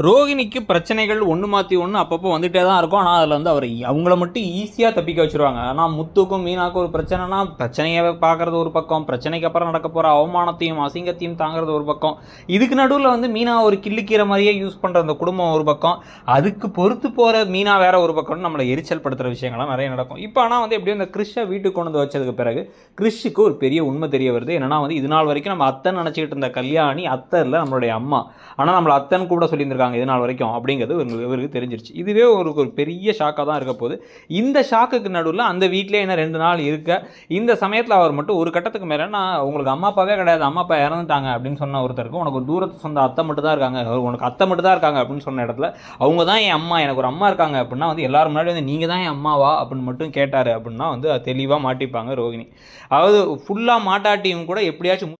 ரோகிணிக்கு பிரச்சனைகள் ஒன்று மாற்றி ஒன்று அப்பப்போ வந்துகிட்டே தான் இருக்கும். ஆனால் அதில் வந்து அவங்கள மட்டும் ஈஸியாக தப்பிக்க வச்சுருவாங்க. ஆனால் முத்துக்கும் மீனாக்கும் ஒரு பிரச்சனைனா பிரச்சனையை பார்க்குறது ஒரு பக்கம், பிரச்சனைக்கு அப்புறம் நடக்க போகிற அவமானத்தையும் அசிங்கத்தையும் தாங்கிறது ஒரு பக்கம், இதுக்கு நடுவில் வந்து மீனா ஒரு கிள்ளிக்கிற மாதிரியே யூஸ் பண்ணுற அந்த குடும்பம் ஒரு பக்கம், அதுக்கு பொறுத்து போகிற மீனா வேற ஒரு பக்கம்னு நம்மளை எரிச்சல் படுத்துகிற விஷயங்கள்லாம் நிறைய நடக்கும். இப்போ ஆனால் வந்து எப்படியும் இந்த கிறிஷை வீட்டுக்கு கொண்டு வந்து வச்சதுக்கு பிறகு கிறிஷுக்கு ஒரு பெரிய உண்மை தெரிய வருது. என்னன்னா வந்து இது நாள் வரைக்கும் நம்ம அத்தை நினச்சிக்கிட்டு இருந்த கல்யாணி அத்தை இல்லை, நம்மளுடைய அம்மா. ஆனால் நம்மளை அத்தன் கூட சொல்லியிருந்திருக்காங்க இது நாள் வரைக்கும் அப்படிங்கிறது இவருக்கு தெரிஞ்சிருச்சு. இதுவே ஒரு பெரிய ஷாக்காக தான் இருக்க போகுது. இந்த ஷாக்குக்கு நடுவில் அந்த வீட்டிலே என்ன 2 நாள் இருக்க, இந்த சமயத்தில் அவர் மட்டும் ஒரு கட்டத்துக்கு மேலே நான் உங்களுக்கு அம்மா அப்பாவே கிடையாது, அம்மா அப்பா இறந்துட்டாங்க அப்படின்னு சொன்ன ஒருத்தருக்கு உனக்கு தூரத்து சொந்த அத்தை மட்டும் தான் இருக்காங்க, உனக்கு அத்தை மட்டும் தான் இருக்காங்க அப்படின்னு சொன்ன இடத்துல அவங்க தான் என் அம்மா, எனக்கு ஒரு அம்மா இருக்காங்க அப்படின்னா வந்து எல்லாரும் முன்னாடி வந்து நீங்கள் தான் என் அம்மாவா அப்படின்னு மட்டும் கேட்டார் அப்படின்னா வந்து தெளிவாக மாட்டிப்பாங்க ரோகிணி. அதாவது ஃபுல்லாக மாட்டாட்டியும் கூட எப்படியாச்சும்